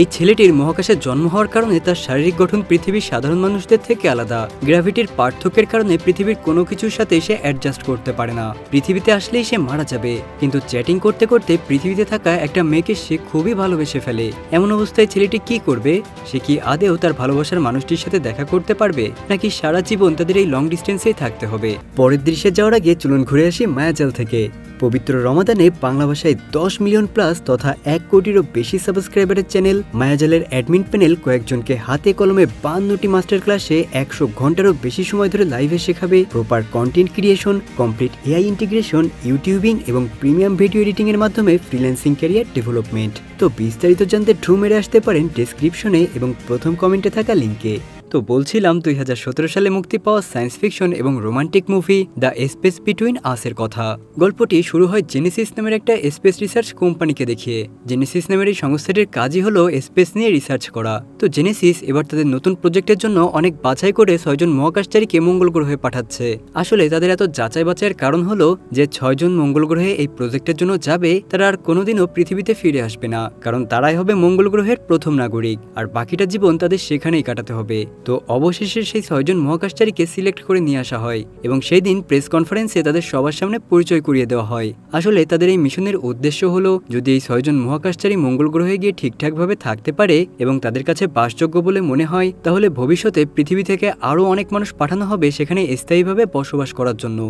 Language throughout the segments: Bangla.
এই ছেলেটির মহাকাশে জন্ম হওয়ার কারণে তার শারীরিক গঠন পৃথিবীর সাধারণ মানুষদের থেকে আলাদা। গ্র্যাভিটির পার্থক্যের কারণে পৃথিবীর কোনো কিছুর সাথে সে অ্যাডজাস্ট করতে পারে না। পৃথিবীতে আসলেই সে মারা যাবে। কিন্তু চ্যাটিং করতে করতে পৃথিবীতে থাকা একটা মেয়েকে সে খুবই ভালোবেসে ফেলে। এমন অবস্থায় ছেলেটি কি করবে? সে কি আদেও তার ভালোবাসার মানুষটির সাথে দেখা করতে পারবে, নাকি সারা জীবন তাদের এই লং ডিস্টেন্সেই থাকতে হবে? পরের দৃশ্যে যাওয়ার আগে চলুন ঘুরে আসি মায়াজাল থেকে। পবিত্র রমাদানে বাংলা ভাষায় 10 মিলিয়ন প্লাস তথা 1 কোটিরও বেশি সাবস্ক্রাইবারের চ্যানেল মায়াজালের অ্যাডমিন প্যানেল কয়েকজনকে হাতে কলমে 52টি মাস্টার ক্লাসে 100 ঘন্টারও বেশি সময় ধরে লাইভে শেখাবে proper content creation, complete AI integration, YouTubing এবং প্রিমিয়াম ভিডিও এডিটিং এর মাধ্যমে ফ্রিল্যান্সিং ক্যারিয়ার ডেভেলপমেন্ট। তো বিস্তারিত জানতে ঢু মেরে আসতে পারেন ডেসক্রিপশনে এবং প্রথম কমেন্টে থাকা লিঙ্কে। তো বলছিলাম 2017 সালে মুক্তি পাওয়া সায়েন্স ফিকশন এবং romantic movie The Space Between আস-এর কথা। গল্পটি শুরু হয় জেনেসিস নামের একটা স্পেস রিসার্চ কোম্পানিকে দেখিয়ে। জেনেসিস নামের এই সংস্থাটির কাজই হলো স্পেস নিয়ে রিসার্চ করা। তো জেনেসিস এবার তাদের নতুন প্রজেক্টের জন্য অনেক বাছাই করে 6 জন মহাকাশচারীকে মঙ্গল গ্রহে পাঠাচ্ছে। আসলে তাদের এত যাচাই বাছাইয়ের কারণ হলো যে 6 জন মঙ্গল গ্রহে এই প্রজেক্টের জন্য যাবে তারা আর কোনোদিনও পৃথিবীতে ফিরে আসবে না, কারণ তারাই হবে মঙ্গল গ্রহের প্রথম নাগরিক, আর বাকিটা জীবন তাদের সেখানেই কাটাতে হবে। তো অবশেষে সেই 6 জন মহাকাশচারীকে সিলেক্ট করে নিয়ে আসা হয় এবং সেই দিন প্রেস কনফারেন্সে তাদের সবার সামনে পরিচয় করিয়ে দেওয়া হয়। আসলে তাদের এই মিশনের উদ্দেশ্য হলো যদি এই 6 জন মহাকাশচারী মঙ্গল গ্রহে গিয়ে ঠিকঠাকভাবে থাকতে পারে এবং তাদের কাছে বাসযোগ্য বলে মনে হয়, তাহলে ভবিষ্যতে পৃথিবী থেকে আরও অনেক মানুষ পাঠানো হবে সেখানে স্থায়ীভাবে বসবাস করার জন্য।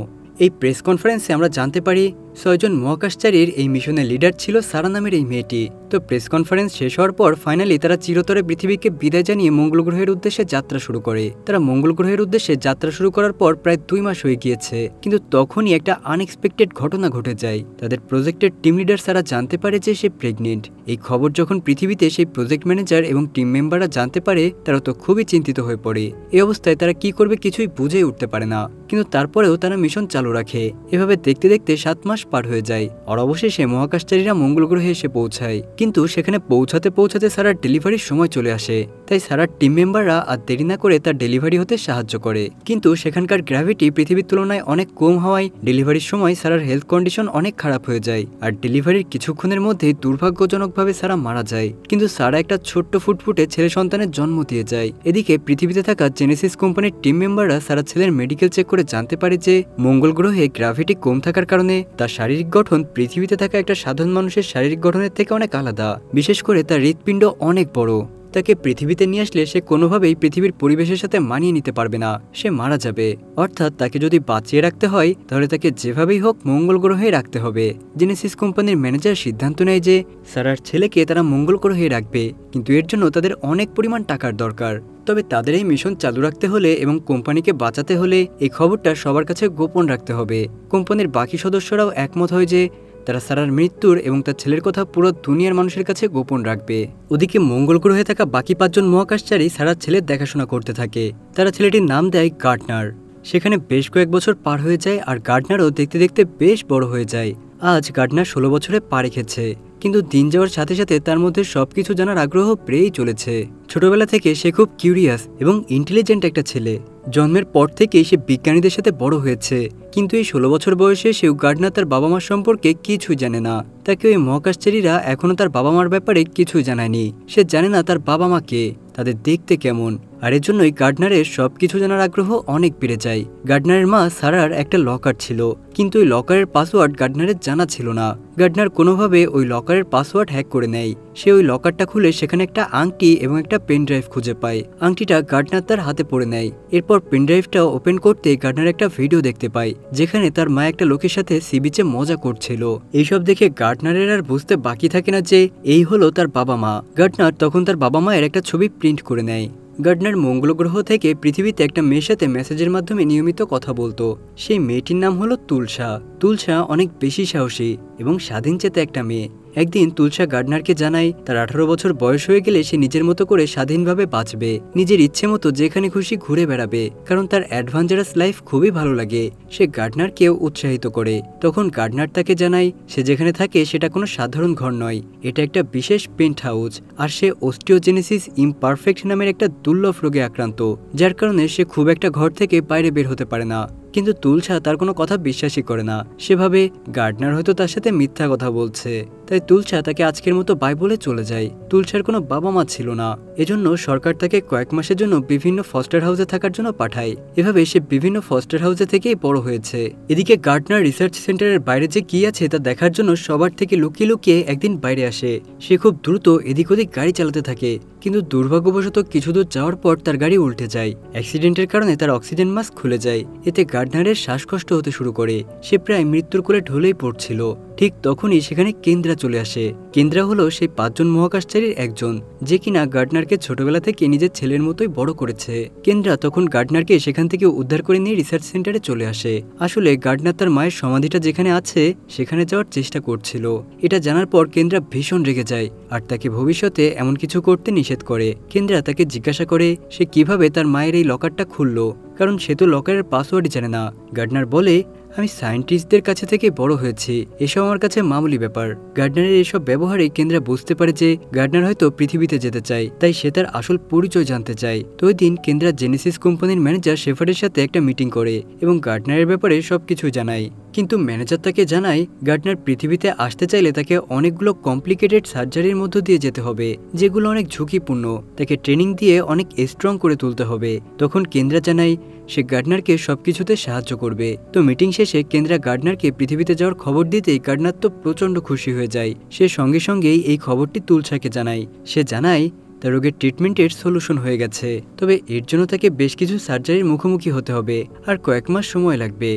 এই প্রেস কনফারেন্সে আমরা জানতে পারি 6 জন মহাকাশচারীর এই মিশনের লিডার ছিল সারা নামের এই মেয়েটি। তো প্রেস কনফারেন্স শেষ হওয়ার পর ফাইনালি তারা চিরতরে পৃথিবীকে বিদায় জানিয়ে মঙ্গল গ্রহের উদ্দেশ্যে যাত্রা শুরু করে। তারা মঙ্গল গ্রহের উদ্দেশ্যে যাত্রা শুরু করার পর প্রায় 2 মাস হয়ে গিয়েছে, কিন্তু তখনই একটা আনএক্সপেক্টেড ঘটনা ঘটে যায়। তাদের প্রজেক্টের টিম লিডার সারা জানতে পারে যে সে প্রেগনেন্ট। এই খবর যখন পৃথিবীতে সেই প্রজেক্ট ম্যানেজার এবং টিম মেম্বাররা জানতে পারে, তারা তো খুবই চিন্তিত হয়ে পড়ে। এই অবস্থায় তারা কি করবে কিছুই বুঝে উঠতে পারে না, কিন্তু তারপরেও তারা মিশন চালু রাখে। এভাবে দেখতে দেখতে 7 মাস পার হয়ে যায় আর অবশেষে মহাকাশচারীরা মঙ্গল গ্রহে এসে পৌঁছায়। কিন্তু সেখানে পৌঁছাতে পৌঁছাতে সারার ডেলিভারির সময় চলে আসে, তাই সারার টিম মেম্বাররা আর দেরি না করে তার ডেলিভারি হতে সাহায্য করে। কিন্তু সেখানকার গ্র্যাভিটি পৃথিবীর তুলনায় অনেক কম হওয়ায় ডেলিভারির সময় সারার হেলথ কন্ডিশন অনেক খারাপ হয়ে যায় আর ডেলিভারির কিছুক্ষণের মধ্যেই দুর্ভাগ্যজনকভাবে সারা মারা যায়। কিন্তু সারা একটা ছোট্ট ফুটফুটে ছেলে সন্তানের জন্ম দিয়ে যায়। এদিকে পৃথিবীতে থাকা জেনেসিস কোম্পানির টিম মেম্বাররা সারা ছেলের মেডিকেল চেক করে জানতে পারে যে মঙ্গল গ্রহে গ্র্যাভিটি কম থাকার কারণে তার শারীরিক গঠন পৃথিবীতে থাকা একটা সাধারণ মানুষের শারীরিক গঠনের থেকে অনেক আলাদা। বিশেষ করে তার হৃৎপিণ্ড অনেক বড়। তাকে পৃথিবীতে নিয়ে আসলে সে কোনোভাবেই পৃথিবীর পরিবেশের সাথে মানিয়ে নিতে পারবে না, সে মারা যাবে। অর্থাৎ তাকে যদি বাঁচিয়ে রাখতে হয় তাহলে তাকে যেভাবেই হোক মঙ্গল গ্রহে রাখতে হবে। জেনেসিস কোম্পানির ম্যানেজার সিদ্ধান্ত নেয় যে সারার ছেলেকে তারা মঙ্গল গ্রহে রাখবে, কিন্তু এর জন্য তাদের অনেক পরিমাণ টাকার দরকার। তবে তাদের এই মিশন চালু রাখতে হলে এবং কোম্পানিকে বাঁচাতে হলে এই খবরটা সবার কাছে গোপন রাখতে হবে। কোম্পানির বাকি সদস্যরাও একমত হয় যে তারা সারার মৃত্যুর এবং তার ছেলের কথা পুরো দুনিয়ার মানুষের কাছে গোপন রাখবে। ওদিকে মঙ্গল গ্রহে থাকা বাকি 5 জন মহাকাশচারী সারার ছেলের দেখাশোনা করতে থাকে। তারা ছেলেটির নাম দেয় গার্ডনার। সেখানে বেশ কয়েক বছর পার হয়ে যায় আর গার্ডনারও দেখতে দেখতে বেশ বড় হয়ে যায়। আজ গার্ডনার 16 বছরে পা রেখেছে, কিন্তু দিন যাওয়ার সাথে সাথে তার মধ্যে সবকিছু জানার আগ্রহ বেড়েই চলেছে। ছোটবেলা থেকে সে খুব কিউরিয়াস এবং ইন্টেলিজেন্ট একটা ছেলে। জন্মের পর থেকেই সে বিজ্ঞানীদের সাথে বড় হয়েছে, কিন্তু এই 16 বছর বয়সে সেও গার্ডনার তার বাবা মার সম্পর্কে কিছুই জানে না। তাকে ওই মহাকাশচারীরা এখনো তার বাবা মার ব্যাপারে কিছুই জানায়নি। সে জানে না তার বাবা মা কে, তাদের দেখতে কেমন, আর এর জন্যই গার্ডনারের সবকিছু জানার আগ্রহ অনেক বেড়ে যায়। গার্ডনারের মা সারার একটা লকার ছিল, কিন্তু ওই লকারের পাসওয়ার্ড গার্ডনারের জানা ছিল না। গার্ডনার কোনোভাবে ওই লকারের পাসওয়ার্ড হ্যাক করে নেয়। সে ওই লকারটা খুলে সেখানে একটা আংটি এবং একটা পেনড্রাইভ খুঁজে পায়। আংটিটা গার্ডনার তার হাতে পড়ে নেয়। এরপর পেনড্রাইভটা ওপেন করতে গার্ডনার একটা ভিডিও দেখতে পায় যেখানে তার মা একটা লোকের সাথে সি বিচে মজা করছিল। এইসব দেখে গার্ডনারের আর বুঝতে বাকি থাকে না যে এই হলো তার বাবা মা। গার্ডনার তখন তার বাবা মায়ের একটা ছবি প্রিন্ট করে নেয়। গার্ডনার মঙ্গল গ্রহ থেকে পৃথিবীতে একটা মেয়ের সাথে মেসেজের মাধ্যমে নিয়মিত কথা বলতো। সেই মেয়েটির নাম হলো তুলসা। তুলসা অনেক বেশি সাহসী এবং স্বাধীনচেতা একটা মেয়ে। একদিন তুলসা গার্ডনারকে জানায় তার 18 বছর বয়স হয়ে গেলে সে নিজের মতো করে স্বাধীনভাবে বাঁচবে, নিজের ইচ্ছে মতো যেখানে খুশি ঘুরে বেড়াবে, কারণ তার অ্যাডভেঞ্চারাস লাইফ খুবই ভালো লাগে। সে গার্ডনারকেও উৎসাহিত করে। তখন গার্ডনার তাকে জানায় সে যেখানে থাকে সেটা কোনো সাধারণ ঘর নয়, এটা একটা বিশেষ পেন্ট হাউস, আর সে অস্টিওজেনেসিস ইমপারফেক্ট নামের একটা দুর্লভ রোগে আক্রান্ত, যার কারণে সে খুব একটা ঘর থেকে বাইরে বের হতে পারে না। কিন্তু তুলসা তার কোনো কথা বিশ্বাসই করে না। সেভাবে গার্ডনার হয়তো তার সাথে মিথ্যা কথা বলছে। তাই তুলসা তাকে আজকের মতো বাই বলে চলে যায়। তুলসার কোনো বাবা মা ছিল না, এজন্য সরকার তাকে কয়েক মাসের জন্য বিভিন্ন ফস্টার হাউসে থাকার জন্য পাঠায়। এভাবে সে বিভিন্ন ফস্টার হাউসে থেকেই বড় হয়েছে। এদিকে গার্ডনার রিসার্চ সেন্টারের বাইরে যে কি আছে তা দেখার জন্য সবার থেকে লুকিয়ে লুকিয়ে একদিন বাইরে আসে। সে খুব দ্রুত এদিক ওদিক গাড়ি চালাতে থাকে, কিন্তু দুর্ভাগ্যবশত কিছু দূর যাওয়ার পর তার গাড়ি উল্টে যায়। অ্যাক্সিডেন্টের কারণে তার অক্সিজেন মাস্ক খুলে যায়। এতে গার্ডনারের শ্বাসকষ্ট হতে শুরু করে। সে প্রায় মৃত্যুর কোলে ঢলেই পড়ছিল। ঠিক তখনই সেখানে কেন্দ্রা চলে আসে। কেন্দ্রা হলো সেই 5 জন মহাকাশচারীর একজন, যে কিনা গার্ডনারকে ছোটবেলা থেকে নিজের ছেলের মতোই বড় করেছে। কেন্দ্রা তখন গার্ডনারকে সেখান থেকে উদ্ধার করে নিয়ে রিসার্চ সেন্টারে চলে আসে। আসলে গার্ডনার তার মায়ের সমাধিটা যেখানে আছে সেখানে যাওয়ার চেষ্টা করছিল। এটা জানার পর কেন্দ্রা ভীষণ রেগে যায় আর তাকে ভবিষ্যতে এমন কিছু করতে নিষেধ করে। কেন্দ্রা তাকে জিজ্ঞাসা করে সে কিভাবে তার মায়ের এই লকারটা খুললো, কারণ সে তো লকারের পাসওয়ার্ডই জানে না। গার্ডনার বলে, আমি সায়েন্টিস্টদের কাছে থেকে বড় হয়েছি, এসব আমার কাছে মামুলি ব্যাপার। গার্ডনারের এসব ব্যবহারে কেন্দ্রা বুঝতে পারে যে গার্ডনার হয়তো পৃথিবীতে যেতে চায়, তাই সে তার আসল পরিচয় জানতে চায়। তো ওই দিন কেন্দ্রা জেনেসিস কোম্পানির ম্যানেজার শেফার্ডের সাথে একটা মিটিং করে এবং গার্ডনারের ব্যাপারে সবকিছু জানায়। কিন্তু ম্যানেজার তাকে জানায় গার্ডনার পৃথিবীতে আসতে চাইলে তাকে অনেকগুলো কমপ্লিকেটেড সার্জারির মধ্য দিয়ে যেতে হবে, যেগুলো অনেক ঝুঁকিপূর্ণ। তাকে ট্রেনিং দিয়ে অনেক স্ট্রং করে তুলতে হবে। তখন কেন্দ্রা জানায় সে গার্ডনারকে সবকিছুতে সাহায্য করবে। তো মিটিং শেষে কেন্দ্রা গার্ডনারকে পৃথিবীতে যাওয়ার খবর দিতেই গার্ডনার তো প্রচন্ড খুশি হয়ে যায়। সে সঙ্গে সঙ্গেই এই খবরটি তুলসাকে জানায়। সে জানায় তার রোগের ট্রিটমেন্টের সলিউশন হয়ে গেছে, তবে এর জন্য তাকে বেশ কিছু সার্জারির মুখোমুখি হতে হবে আর কয়েক মাস সময় লাগবে।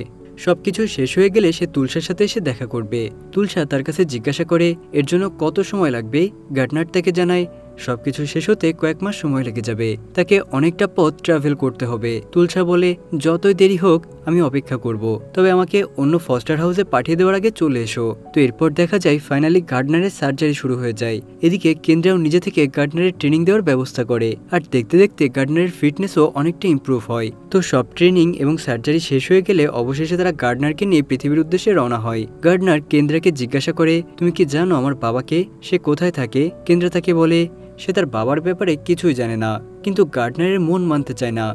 সবকিছু শেষ হয়ে গেলে সে তুলসার সাথে এসে দেখা করবে। তুলসা তার কাছে জিজ্ঞাসা করে এর জন্য কত সময় লাগবে। গার্ডনার তাকে জানায় সবকিছু শেষ হতে কয়েক মাস সময় লেগে যাবে, তাকে অনেকটা পথ ট্রাভেল করতে হবে। তুলসা বলে যতই দেরি হোক আমি অপেক্ষা করব, তবে আমাকে অন্য ফস্টার হাউসে পাঠিয়ে দেওয়ার আগে চলে এসো। তো এরপর দেখা যায় ফাইনালি গার্ডনারের সার্জারি শুরু হয়ে যায়। এদিকে কেন্দ্রাও নিজে থেকে গার্ডনারের ট্রেনিং দেওয়ার ব্যবস্থা করে আর দেখতে দেখতে গার্ডনারের ফিটনেসও অনেকটা ইমপ্রুভ হয়। তো সব ট্রেনিং এবং সার্জারি শেষ হয়ে গেলে অবশেষে তারা গার্ডনারকে নিয়ে পৃথিবীর উদ্দেশ্যে রওনা হয়। গার্ডনার কেন্দ্রাকে জিজ্ঞাসা করে তুমি কি জানো আমার বাবাকে, সে কোথায় থাকে? কেন্দ্রা তাকে বলে সে তার বাবার ব্যাপারে কিছুই জানে না, কিন্তু গার্ডনারের মন মানতে চায় না।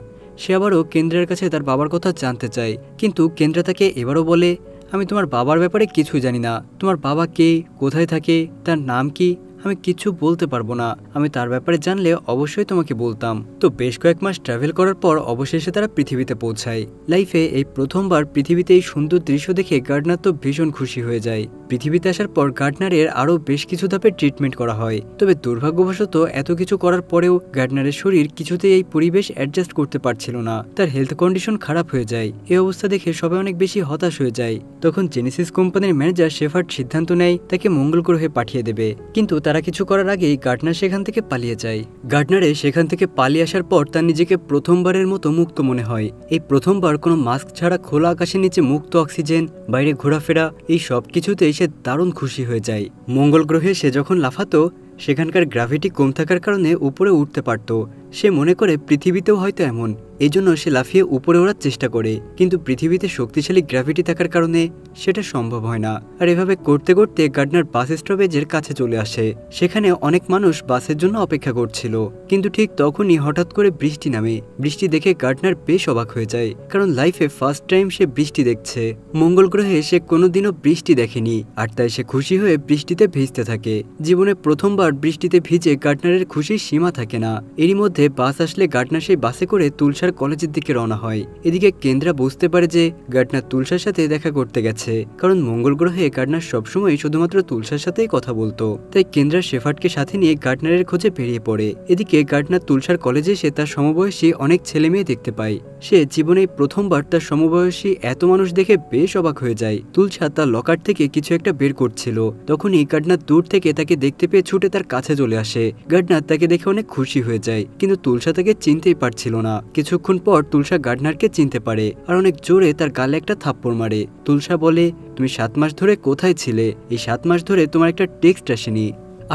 সে আবারও কেন্দ্রের কাছে তার বাবার কথা জানতে চায়, কিন্তু কেন্দ্রা তাকে এবারও বলে আমি তোমার বাবার ব্যাপারে কিছুই জানি না। তোমার বাবা কে, কোথায় থাকে, তার নাম কি, আমি কিছু বলতে পারবো না। আমি তার ব্যাপারে জানলে অবশ্যই তোমাকে বলতাম। তো বেশ কয়েক মাস ট্রাভেল করার পর অবশেষে তারা পৃথিবীতে পৌঁছায়। লাইফে এই প্রথমবার পৃথিবীতে এই সুন্দর দৃশ্য দেখে গার্ডনার তো ভীষণ খুশি হয়ে যায়। পৃথিবীতে আসার পর গার্ডনারের আরও বেশ কিছু ধাপে ট্রিটমেন্ট করা হয়, তবে দুর্ভাগ্যবশত এত কিছু করার পরেও গার্ডনারের শরীর কিছুতেই এই পরিবেশ অ্যাডজাস্ট করতে পারছিল না। তার হেলথ কন্ডিশন খারাপ হয়ে যায়। এই অবস্থা দেখে সবাই অনেক বেশি হতাশ হয়ে যায়। তখন জেনেসিস কোম্পানির ম্যানেজার শেফার্ড সিদ্ধান্ত নেয় তাকে মঙ্গল গ্রহে পাঠিয়ে দেবে, কিন্তু তারা কিছু করার আগেই গার্ডনার সেখান থেকে পালিয়ে যায়। গার্ডনারে সেখান থেকে পালিয়ে আসার পর তার নিজেকে প্রথমবারের মতো মুক্ত মনে হয়। এই প্রথমবার কোনো মাস্ক ছাড়া খোলা আকাশের নিচে মুক্ত অক্সিজেন, বাইরে ঘোরাফেরা, এই সব কিছুতেই সে দারুণ খুশি হয়ে যায়। মঙ্গল গ্রহে সে যখন লাফাতো সেখানকার গ্র্যাভিটি কম থাকার কারণে উপরে উঠতে পারত। সে মনে করে পৃথিবীতেও হয়তো এমন, এই জন্য সে লাফিয়ে উপরে ওড়ার চেষ্টা করে, কিন্তু পৃথিবীতে শক্তিশালী গ্র্যাভিটি থাকার কারণে সেটা সম্ভব হয় না। আর এভাবে করতে করতে গার্ডনার বাস স্টপেজের কাছে চলে আসে। সেখানে অনেক মানুষ বাসের জন্য অপেক্ষা করছিল, কিন্তু ঠিক তখনই হঠাৎ করে বৃষ্টি নামে। বৃষ্টি দেখে গার্ডনার বেশ অবাক হয়ে যায়, কারণ লাইফে ফার্স্ট টাইম সে বৃষ্টি দেখছে। মঙ্গল গ্রহে সে কোনোদিনও বৃষ্টি দেখেনি, আর তাই সে খুশি হয়ে বৃষ্টিতে ভিজতে থাকে। জীবনে প্রথমবার বৃষ্টিতে ভিজে গার্ডনারের খুশির সীমা থাকে না। এরই মধ্যে বাস আসলে গার্ডনার সেই বাসে করে তুলসার কলেজের দিকে রওনা হয়। এদিকে কেন্দ্রা বুঝতে পারে যে গার্ডনার তুলসার সাথে দেখা করতে গেছে, কারণ মঙ্গল গ্রহে গার্ডনার সবসময় শুধুমাত্র তুলসার সাথেই কথা বলতো। তাই কেন্দ্রা শেফার্ডকে সাথে নিয়ে গার্ডনারের খোঁজে বেরিয়ে পড়ে। এদিকে গার্ডনার তুলসার কলেজে এসে তার সমবয়সী অনেক ছেলে মেয়ে দেখতে পায়। সে জীবনে প্রথমবার তার সমবয়সী এত মানুষ দেখে বেশ অবাক হয়ে যায়। তুলসা তার লকার থেকে কিছু একটা বের করছিল, তখনই গার্ডনার দূর থেকে তাকে দেখতে পেয়ে ছুটে তার কাছে চলে আসে। গার্ডনার তাকে দেখে অনেক খুশি হয়ে যায়, কিন্তু তুলসা তাকে চিনতেই পারছিল না। কিছুক্ষণ পর তুলসা গার্ডনারকে চিনতে পারে আর অনেক জোরে তার গালে একটা থাপ্পড় মারে। তুলসা বলে তুমি 7 মাস ধরে কোথায় ছিলে? এই 7 মাস ধরে তোমার একটা টেক্সট আসেনি।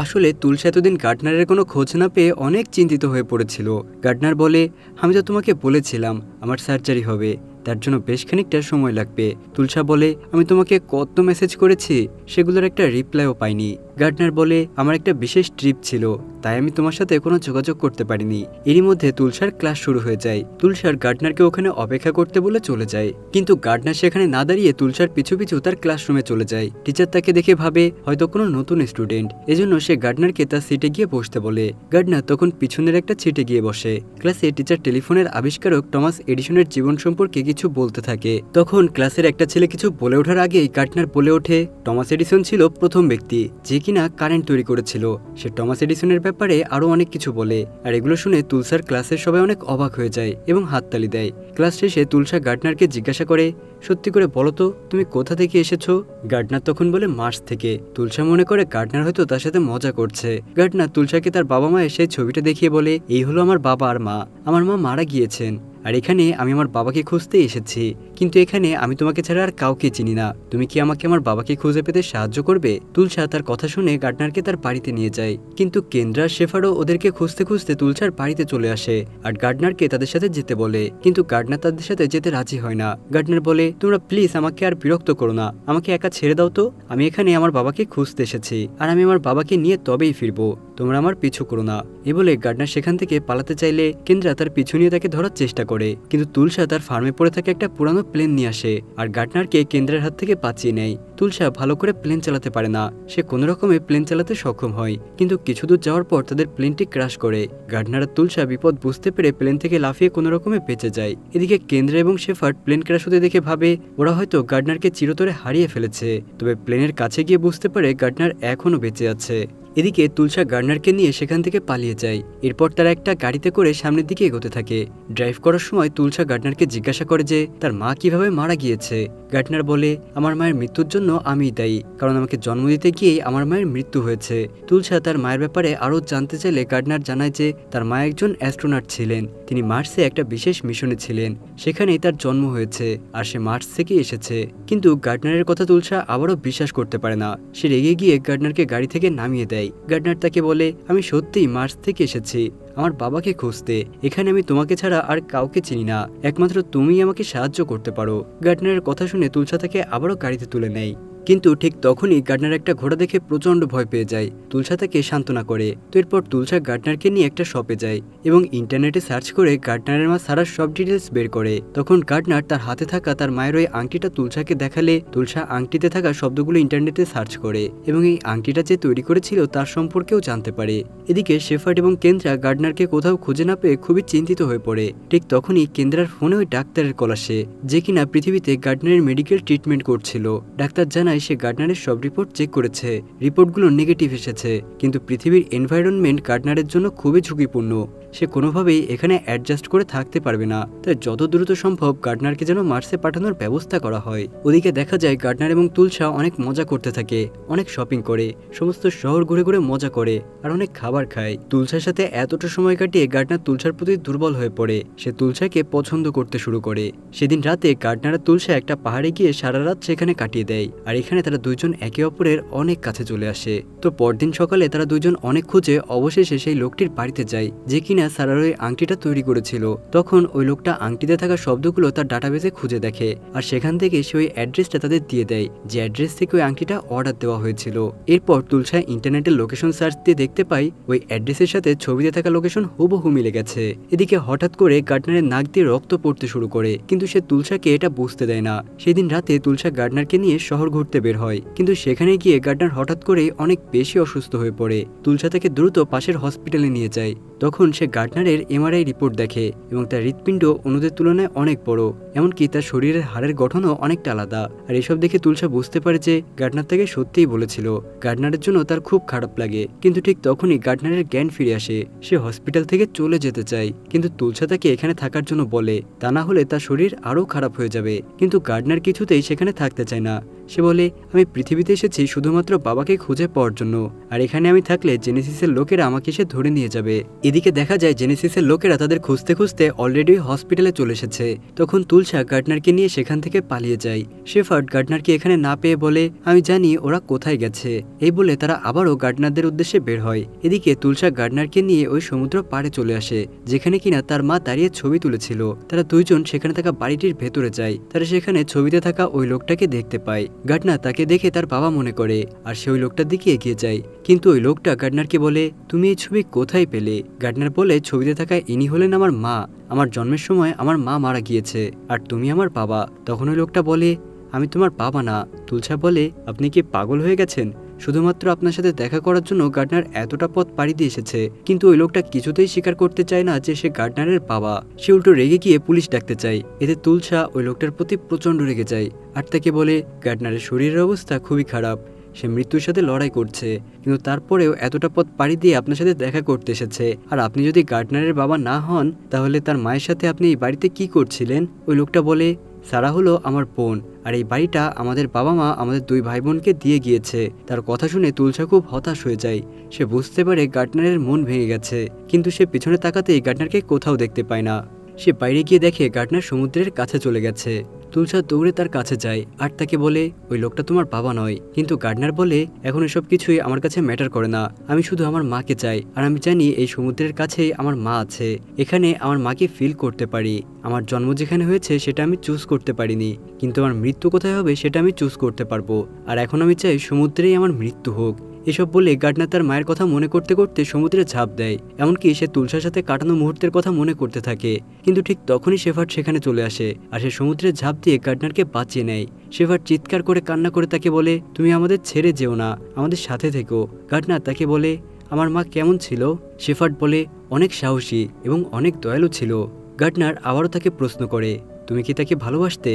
আসলে তুলসা এতদিন গার্ডনারের কোনো খোঁজ না পেয়ে অনেক চিন্তিত হয়ে পড়েছিল। গার্ডনার বলে আমি তো তোমাকে বলেছিলাম আমার সার্জারি হবে, তার জন্য বেশ খানিকটা সময় লাগবে। তুলসা বলে আমি তোমাকে কত মেসেজ করেছি, সেগুলোর একটা রিপ্লাইও পাইনি। গার্ডনার বলে, আমার একটা বিশেষ ট্রিপ ছিল, তাই আমি তোমার সাথে কোনো যোগাযোগ করতে পারিনি। এরই মধ্যে তুলসার ক্লাস শুরু হয়ে যায়। তুলসার গার্ডনারকে ওখানে অপেক্ষা করতে বলে চলে যায়, কিন্তু গার্ডনার সেখানে না দাঁড়িয়ে তুলসার পিছু পিছু তার ক্লাসরুমে চলে যায়। টিচার তাকে দেখে ভাবে হয়তো কোনো নতুন স্টুডেন্ট, এজন্য সে গার্ডনারকে তার সিটে গিয়ে বসতে বলে। গার্ডনার তখন পিছনের একটা সিটে গিয়ে বসে। ক্লাসে টিচার টেলিফোনের আবিষ্কারক টমাস এডিসনের জীবন সম্পর্কে কিছু বলতে থাকে। তখন ক্লাসের একটা ছেলে কিছু বলে ওঠার আগেই গার্ডনার বলে ওঠে, টমাস এডিসন ছিল প্রথম ব্যক্তি যে কিনা কারেন্ট তৈরি করেছিল। সে টমাস এডিসনের ব্যাপারে আরো অনেক কিছু বলে, আর এগুলো শুনে তুলসার ক্লাসের সবাই অনেক অবাক হয়ে যায় এবং হাততালি দেয়। ক্লাস শেষে তুলসা গার্ডনারকে জিজ্ঞাসা করে, সত্যি করে বলো তো তুমি কোথা থেকে এসেছো? গার্ডনার তখন বলে, মার্স থেকে। তুলসা মনে করে গার্ডনার হয়তো তার সাথে মজা করছে। গার্ডনার তুলসাকে তার বাবা মায়ের সেই ছবিটা দেখিয়ে বলে, এই হলো আমার বাবা আর মা। আমার মা মারা গিয়েছেন, আর এখানে আমি আমার বাবাকে খুঁজতে এসেছি, কিন্তু এখানে আমি তোমাকে ছাড়া আর কাউকে চিনি না। তুমি কি আমাকে আমার বাবাকে খুঁজে পেতে সাহায্য করবে? তুলসা তার কথা শুনে গার্ডনারকে তার বাড়িতে নিয়ে যায়, কিন্তু কেন্দ্রা শেফারও ওদেরকে খুঁজতে খুঁজতে তুলসার বাড়িতে চলে আসে আর গার্ডনারকে তাদের সাথে যেতে বলে, কিন্তু গার্ডনার তাদের সাথে যেতে রাজি হয় না। গার্ডনার বলে, তোমরা প্লিজ আমাকে আর বিরক্ত করো না, আমাকে একা ছেড়ে দাও তো। আমি এখানে আমার বাবাকে খুঁজতে এসেছি, আর আমি আমার বাবাকে নিয়ে তবেই ফিরবো, তোমরা আমার পিছু করো না। এ বলে গার্ডনার সেখান থেকে পালাতে চাইলে কেন্দ্রা তার পিছু নিয়ে তাকে ধরার চেষ্টা করে, কিন্তু তুলসা তার ফার্মে পড়ে থাকে একটা পুরানো প্লেন নিয়ে আসে আর গার্ডনারকে কেন্দ্রের হাত থেকে বাঁচিয়ে নেয়। তুলসা ভালো করে প্লেন চালাতে পারে না, সে কোনো রকমে প্লেন চালাতে সক্ষম হয়, কিন্তু কিছু দূর যাওয়ার পর তাদের প্লেনটি ক্র্যাশ করে। গার্ডনার আর তুলসা বিপদ বুঝতে পেরে প্লেন থেকে লাফিয়ে কোনো রকমে বেঁচে যায়। এদিকে কেন্দ্রা এবং শেফার্ড প্লেন ক্র্যাশ হতে দেখে ভাবে ওরা হয়তো গার্ডনারকে চিরতরে হারিয়ে ফেলেছে, তবে প্লেনের কাছে গিয়ে বুঝতে পারে গার্ডনার এখনো বেঁচে আছে। এদিকে তুলসা গার্ডনারকে নিয়ে সেখান থেকে পালিয়ে যায়। এরপর তারা একটা গাড়িতে করে সামনের দিকে এগোতে থাকে। ড্রাইভ করার সময় তুলসা গার্ডনারকে জিজ্ঞাসা করে যে তার মা কিভাবে মারা গিয়েছে। গার্ডনার বলে, আমার মায়ের মৃত্যুর জন্য আমিই দায়ী, কারণ আমাকে জন্ম দিতে গিয়েই আমার মায়ের মৃত্যু হয়েছে। তুলসা তার মায়ের ব্যাপারে আরও জানতে চাইলে গার্ডনার জানায় যে তার মা একজন অ্যাস্ট্রোনট ছিলেন, তিনি মার্সে একটা বিশেষ মিশনে ছিলেন, সেখানেই তার জন্ম হয়েছে আর সে মার্স থেকে এসেছে। কিন্তু গার্ডনারের কথা তুলসা আবারও বিশ্বাস করতে পারে না। সে রেগে গিয়ে গার্ডনারকে গাড়ি থেকে নামিয়ে দেয়। গার্ডনার তাকে বলে, আমি সত্যিই মার্স থেকে এসেছি আমার বাবাকে খুঁজতে, এখানে আমি তোমাকে ছাড়া আর কাউকে চিনি না, একমাত্র তুমিই আমাকে সাহায্য করতে পারো। গার্ডনারের কথা শুনে তুলসা তাকে আবারও গাড়িতে তুলে নেয়, কিন্তু ঠিক তখনই গার্ডনার একটা ঘোড়া দেখে প্রচন্ড ভয় পেয়ে যায়। তুলসা তাকে সান্ত্বনা করে। তো এরপর তুলসা গার্ডনারকে নিয়ে একটা শপে যায় এবং ইন্টারনেটে সার্চ করে গার্ডনারের মা সারার সব ডিটেলস বের করে। তখন গার্ডনার তার হাতে থাকা তার মায়ের ওই আংটিটা তুলসাকে দেখালে তুলসা আংটিতে থাকা শব্দগুলো ইন্টারনেটে সার্চ করে এবং এই আংটিটা যে তৈরি করেছিল তার সম্পর্কেও জানতে পারে। এদিকে শেফার্ড এবং কেন্দ্রা গার্ডনারকে কোথাও খুঁজে না পেয়ে খুবই চিন্তিত হয়ে পড়ে। ঠিক তখনই কেন্দ্রার ফোনে ওই ডাক্তারের কল আসে, যে কিনা পৃথিবীতে গার্ডনারের মেডিকেল ট্রিটমেন্ট করছিল। ডাক্তার জানায় সে গার্ডনারের সব রিপোর্ট চেক করেছে, রিপোর্টগুলো নেগেটিভ এসেছে, কিন্তু পৃথিবীর এনভায়রনমেন্ট গার্ডনারের জন্য খুবই ঝুঁকিপূর্ণ, সে কোনোভাবেই এখানে অ্যাডজাস্ট করে থাকতে পারবে না, তাই যত দ্রুত সম্ভব গার্ডনারকে যেন মার্সে পাঠানোর ব্যবস্থা করা হয়। ওদিকে দেখা যায় গার্ডনার এবং তুলসা অনেক মজা করতে থাকে, অনেক শপিং করে, সমস্ত শহর ঘুরে ঘুরে মজা করে আর অনেক খাবার খায়। তুলসার সাথে এতটা সময় কাটিয়ে গার্ডনার তুলসার প্রতি দুর্বল হয়ে পড়ে, সে তুলসাকে পছন্দ করতে শুরু করে। সেদিন রাতে গার্ডনার আর তুলসা একটা পাহাড়ে গিয়ে সারা রাত সেখানে কাটিয়ে দেয়, আর এখানে তারা দুইজন একে অপরের অনেক কাছে চলে আসে। তো পরদিন সকালে তারা দুইজন অনেক খুঁজে অবশেষে সেই লোকটির বাড়িতে যায় যে কিনা সারার ওই আংটিটা তৈরি করেছিল। তখন ওই লোকটা আংটিতে থাকা শব্দগুলো তার ডাটাবেসে খুঁজে দেখে আর সেখান থেকে সে ওই অ্যাড্রেসটা তাদের দিয়ে দেয়, যে অ্যাড্রেস থেকে ওই আংটিটা অর্ডার দেওয়া হয়েছিল। এরপর তুলসা ইন্টারনেটের লোকেশন সার্চ দিয়ে দেখতে পাই ওই অ্যাড্রেসের সাথে ছবিতে থাকা লোকেশন হুবহু মিলে গেছে। এদিকে হঠাৎ করে গার্ডনারের নাক দিয়ে রক্ত পড়তে শুরু করে, কিন্তু সে তুলসাকে এটা বুঝতে দেয় না। সেদিন রাতে তুলসা গার্ডনারকে নিয়ে শহর ঘুরতে বের হয়, কিন্তু সেখানে গিয়ে গার্ডনার হঠাৎ করেই অনেক বেশি অসুস্থ হয়ে পড়ে। তুলসা তাকে দ্রুত পাশের হসপিটালে নিয়ে যায়। তখন সে গার্ডনারের এমআরআই রিপোর্ট দেখে এবং তার হৃৎপিণ্ড অন্যদের তুলনায় অনেক বড়, এমনকি তার শরীরের হাড়ের গঠনও অনেকটা আলাদা। আর এসব দেখে তুলসা বুঝতে পারে যে গার্ডনার তাকে সত্যিই বলেছিল। গার্ডনারের জন্য তার খুব খারাপ লাগে, কিন্তু ঠিক তখনই গার্ডনারের জ্ঞান ফিরে আসে। সে হসপিটাল থেকে চলে যেতে চায়, কিন্তু তুলসা তাকে এখানে থাকার জন্য বলে, তা না হলে তার শরীর আরও খারাপ হয়ে যাবে। কিন্তু গার্ডনার কিছুতেই সেখানে থাকতে চায় না। সে বলে, আমি পৃথিবীতে এসেছি শুধুমাত্র বাবাকে খুঁজে পাওয়ার জন্য, আর এখানে আমি থাকলে জেনেসিসের লোকেরা আমাকে এসে ধরে নিয়ে যাবে। এদিকে দেখা যায় জেনেসিসের লোকেরা তাদের খুঁজতে খুঁজতে অলরেডি হসপিটালে চলে এসেছে। তখন তুলসা গার্ডনারকে নিয়ে সেখান থেকে পালিয়ে যায়। শেফার্ড গার্ডনারকে এখানে না পেয়ে বলে, আমি জানি ওরা কোথায় গেছে। এই বলে তারা আবারও গার্ডনারদের উদ্দেশ্যে বের হয়। এদিকে তুলসা গার্ডনারকে নিয়ে ওই সমুদ্র পাড়ে চলে আসে, যেখানে কিনা তার মা দাঁড়িয়ে ছবি তুলেছিল। তারা দুইজন সেখানে থাকা বাড়িটির ভেতরে যায়। তারা সেখানে ছবিতে থাকা ওই লোকটাকে দেখতে পায়। গার্ডনার তাকে দেখে তার বাবা মনে করে আর সে ওই লোকটার দিকে এগিয়ে যায়, কিন্তু ওই লোকটা গার্ডনারকে বলে, তুমি এই ছবি কোথায় পেলে? গার্ডনার বলে, ছবিতে থাকা ইনি হলেন আমার মা, আমার জন্মের সময় আমার মা মারা গিয়েছে আর তুমি আমার বাবা। তখন ওই লোকটা বলে, আমি তোমার বাবা না। তুলসা বলে, আপনি কি পাগল হয়ে গেছেন? শুধুমাত্র আপনার সাথে দেখা করার জন্য গার্ডনার এতটা পথ পাড়ি দিয়ে এসেছে, কিন্তু ওই লোকটা কিছুতেই স্বীকার করতে চায় না যে সে গার্ডনারের বাবা। সে উল্টো রেগে গিয়ে পুলিশ ডাকতে চায়। এতে তুলসা ওই লোকটার প্রতি প্রচণ্ড রেগে যায় আর তাকে বলে, গার্ডনারের শরীরের অবস্থা খুবই খারাপ, সে মৃত্যুর সাথে লড়াই করছে, কিন্তু তারপরেও এতটা পথ পাড়ি দিয়ে আপনার সাথে দেখা করতে এসেছে। আর আপনি যদি গার্ডনারের বাবা না হন তাহলে তার মায়ের সাথে আপনি এই বাড়িতে কি করছিলেন? ওই লোকটা বলে, সারা হলো আমার বোন আর এই বাড়িটা আমাদের বাবা মা আমাদের 2 ভাই বোনকে দিয়ে গিয়েছে। তার কথা শুনে তুলসা খুব হতাশ হয়ে যায়। সে বুঝতে পারে গার্ডনারের মন ভেঙে গেছে, কিন্তু সে পিছনে তাকাতেই গার্ডনারকে কোথাও দেখতে পায় না। সে বাইরে গিয়ে দেখে গার্ডনার সমুদ্রের কাছে চলে গেছে। তুলসা দৌড়ে তার কাছে যায় আর তাকে বলে, ওই লোকটা তোমার বাবা নয়। কিন্তু গার্ডনার বলে, এখন এসব কিছুই আমার কাছে ম্যাটার করে না, আমি শুধু আমার মাকে চাই আর আমি জানি এই সমুদ্রের কাছেই আমার মা আছে, এখানে আমার মাকে ফিল করতে পারি। আমার জন্ম যেখানে হয়েছে সেটা আমি চুজ করতে পারিনি, কিন্তু আমার মৃত্যু কোথায় হবে সেটা আমি চুজ করতে পারবো, আর এখন আমি চাই সমুদ্রেই আমার মৃত্যু হোক। এসব বলে গার্ডনার তার মায়ের কথা মনে করতে করতে সমুদ্রে ঝাঁপ দেয়। এমনকি সে তুলসার সাথে কাটানো মুহূর্তের কথা মনে করতে থাকে, কিন্তু ঠিক তখনই শেফার্ড সেখানে চলে আসে আর সে সমুদ্রে ঝাঁপ দিয়ে গার্ডনারকে বাঁচিয়ে নেয়। শেফার্ড চিৎকার করে কান্না করে তাকে বলে, তুমি আমাদের ছেড়ে যেও না, আমাদের সাথে থেকো। গার্ডনার তাকে বলে, আমার মা কেমন ছিল? শেফার্ড বলে, অনেক সাহসী এবং অনেক দয়ালু ছিল। গার্ডনার আবারও তাকে প্রশ্ন করে, তুমি কি তাকে ভালোবাসতে?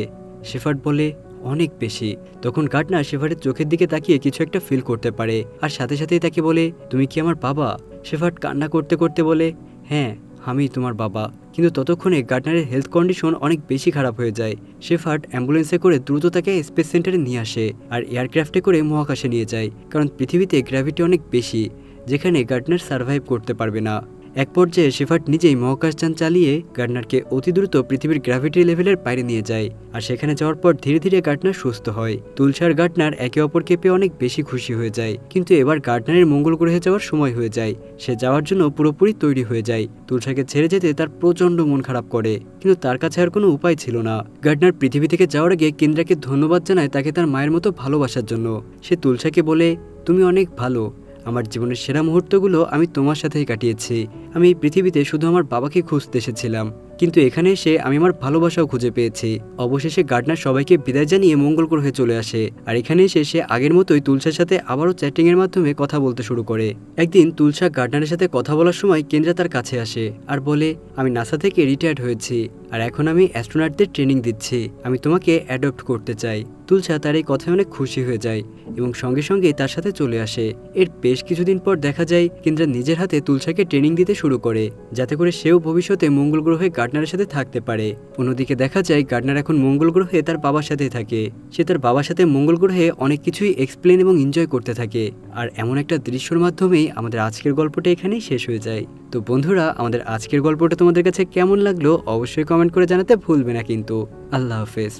শেফার্ড বলে, অনেক বেশি। তখন গার্ডনার শেফার্ডের চোখের দিকে তাকিয়ে কিছু একটা ফিল করতে পারে আর সাথে সাথেই তাকে বলে, তুমি কি আমার বাবা? শেফার্ড কান্না করতে করতে বলে, হ্যাঁ আমি তোমার বাবা। কিন্তু ততক্ষণে গার্ডনারের হেলথ কন্ডিশন অনেক বেশি খারাপ হয়ে যায়। শেফার্ড অ্যাম্বুলেন্সে করে দ্রুত তাকে স্পেস সেন্টারে নিয়ে আসে আর এয়ারক্রাফটে করে মহাকাশে নিয়ে যায়, কারণ পৃথিবীতে গ্র্যাভিটি অনেক বেশি, যেখানে গার্ডনার সার্ভাইভ করতে পারবে না। এক পর্যায়ে শেফার্ড নিজেই মহাকাশযান চালিয়ে গার্ডনারকে অতি দ্রুত পৃথিবীর গ্র্যাভিটি লেভেলের বাইরে নিয়ে যায় আর সেখানে যাওয়ার পর ধীরে ধীরে গার্ডনার সুস্থ হয়। তুলসার গার্ডনার একে অপরকে পেয়ে অনেক বেশি খুশি হয়ে যায়, কিন্তু এবার গার্ডনারের মঙ্গল গ্রহে যাওয়ার সময় হয়ে যায়। সে যাওয়ার জন্য পুরোপুরি তৈরি হয়ে যায়। তুলসাকে ছেড়ে যেতে তার প্রচণ্ড মন খারাপ করে, কিন্তু তার কাছে আর কোনো উপায় ছিল না। গার্ডনার পৃথিবী থেকে যাওয়ার আগে কেন্দ্রাকে ধন্যবাদ জানায় তাকে তার মায়ের মতো ভালোবাসার জন্য। সে তুলসাকে বলে, তুমি অনেক ভালো, আমার জীবনের সেরা মুহূর্তগুলো আমি তোমার সাথেই কাটিয়েছি। আমি এই পৃথিবীতে শুধু আমার বাবাকে খুঁজতে এসেছিলাম, কিন্তু এখানে এসে আমি আমার ভালোবাসাও খুঁজে পেয়েছি। অবশেষে গার্ডনার সবাইকে বিদায় জানিয়ে মঙ্গল গ্রহে চলে আসে আর এখানে এসে সে আগের মতোই তুলসার সাথে আবারও চ্যাটিংয়ের মাধ্যমে কথা বলতে শুরু করে। একদিন তুলসা গার্ডনারের সাথে কথা বলার সময় কেন্দ্রা তার কাছে আসে আর বলে, আমি নাসা থেকে রিটায়ার্ড হয়েছি আর এখন আমি অ্যাস্ট্রোনটদের ট্রেনিং দিচ্ছি, আমি তোমাকে অ্যাডপ্ট করতে চাই। তুলসা তার এই কথায় অনেক খুশি হয়ে যায় এবং সঙ্গে সঙ্গে তার সাথে চলে আসে। এর বেশ কিছুদিন পর দেখা যায় কেন্দ্রা নিজের হাতে তুলসাকে ট্রেনিং দিতে শুরু করে, যাতে করে সেও ভবিষ্যতে মঙ্গল গ্রহে গার্ডনারের সাথে থাকতে পারে। অন্যদিকে দেখা যায় গার্ডনার এখন মঙ্গল গ্রহে তার বাবার সাথেই থাকে। সে তার বাবার সাথে মঙ্গল গ্রহে অনেক কিছুই এক্সপ্লেন এবং এনজয় করতে থাকে। আর এমন একটা দৃশ্যর মাধ্যমেই আমাদের আজকের গল্পটা এখানেই শেষ হয়ে যায়। তো বন্ধুরা, আমাদের আজকের গল্পটা তোমাদের কাছে কেমন লাগলো অবশ্যই কমেন্ট করে জানাতে ভুলবে না কিন্তু। আল্লাহ হাফেজ।